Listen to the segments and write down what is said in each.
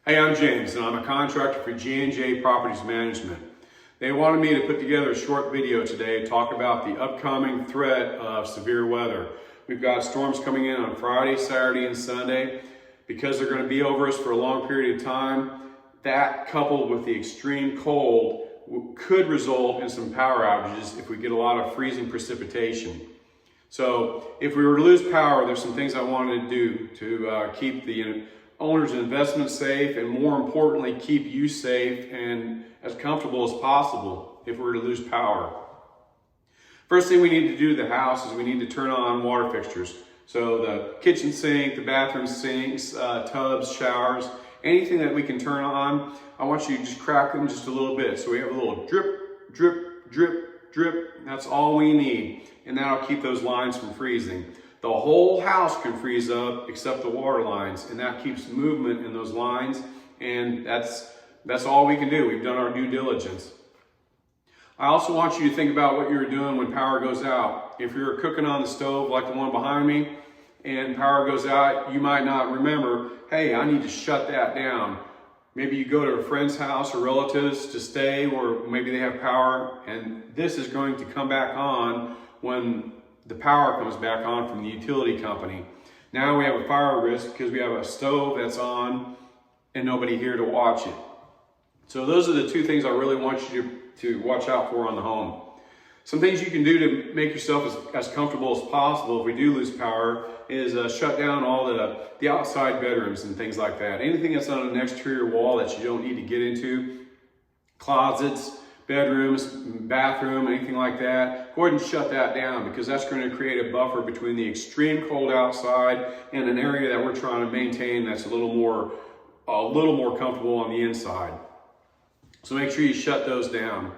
Hey, I'm James, and I'm a contractor for G&J Properties Management. They wanted me to put together a short video today to talk about the upcoming threat of severe weather. We've got storms coming in on Friday, Saturday, and Sunday. Because they're going to be over us for a long period of time, that coupled with the extreme cold could result in some power outages if we get a lot of freezing precipitation. So if we were to lose power, there's some things I wanted to do to keep the owners and investments safe, and more importantly, keep you safe and as comfortable as possible if we were to lose power. First thing we need to do to the house is we need to turn on water fixtures. So the kitchen sink, the bathroom sinks, tubs, showers, anything that we can turn on, I want you to just crack them just a little bit. So we have a little drip, drip, drip, drip. That's all we need. And that'll keep those lines from freezing. The whole house can freeze up except the water lines, and that keeps movement in those lines, and that's all we can do. We've done our due diligence. I also want you to think about what you're doing when power goes out. If you're cooking on the stove like the one behind me and power goes out, you might not remember, hey, I need to shut that down. Maybe you go to a friend's house or relatives to stay, or maybe they have power, and this is going to come back on when the power comes back on from the utility company. Now we have a fire risk because we have a stove that's on and nobody here to watch it. So those are the two things I really want you to watch out for on the home. Some things you can do to make yourself as comfortable as possible if we do lose power is shut down all the outside bedrooms and things like that. Anything that's on an exterior wall that you don't need to get into, closets, bedrooms, bathroom, anything like that, go ahead and shut that down, because that's going to create a buffer between the extreme cold outside and an area that we're trying to maintain that's a little more comfortable on the inside. So make sure you shut those down.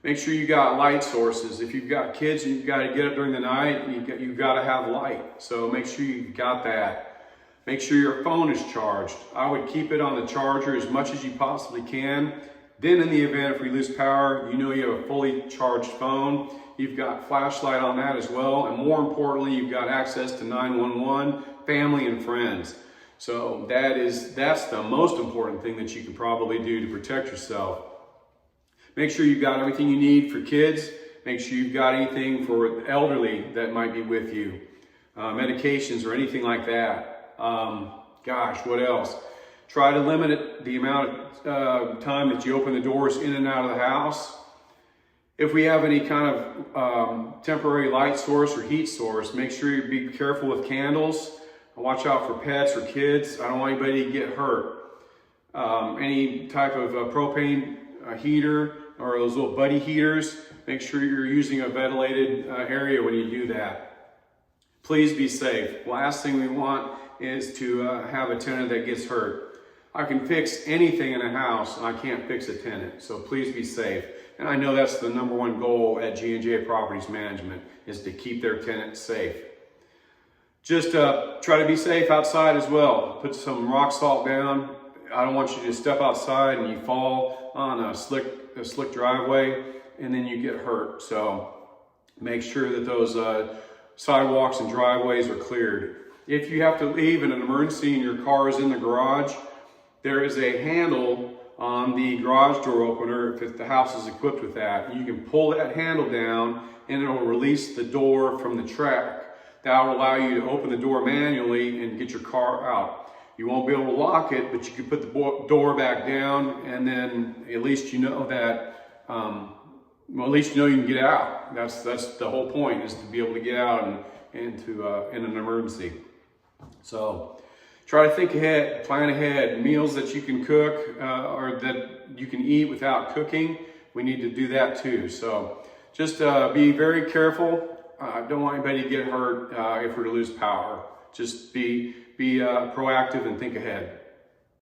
Make sure you got light sources. If you've got kids and you've got to get up during the night, you've got to have light. So make sure you've got that. Make sure your phone is charged. I would keep it on the charger as much as you possibly can. Then in the event if we lose power, you know you have a fully charged phone. You've got flashlight on that as well. And more importantly, you've got access to 911, family and friends. So that's the most important thing that you can probably do to protect yourself. Make sure you've got everything you need for kids. Make sure you've got anything for the elderly that might be with you. Medications or anything like that. What else? Try to limit the amount of time that you open the doors in and out of the house. If we have any kind of temporary light source or heat source, make sure you be careful with candles. Watch out for pets or kids. I don't want anybody to get hurt. Any type of propane heater or those little buddy heaters, make sure you're using a ventilated area when you do that. Please be safe. Last thing we want is to have a tenant that gets hurt. I can fix anything in a house, and I can't fix a tenant, so please be safe. And I know that's the number one goal at G&J Properties Management, is to keep their tenants safe. Just try to be safe outside as well. Put some rock salt down. I don't want you to step outside and you fall on a slick driveway and then you get hurt. So make sure that those sidewalks and driveways are cleared. If you have to leave in an emergency and your car is in the garage, there is a handle on the garage door opener if the house is equipped with that. You can pull that handle down and it will release the door from the track. That will allow you to open the door manually and get your car out. You won't be able to lock it, but you can put the door back down, and then at least you know that, at least you know you can get out. That's the whole point, is to be able to get out in an emergency. So try to think ahead, plan ahead. Meals that you can cook or that you can eat without cooking, we need to do that too. So just be very careful. Don't want anybody to get hurt if we're to lose power. Just be proactive and think ahead.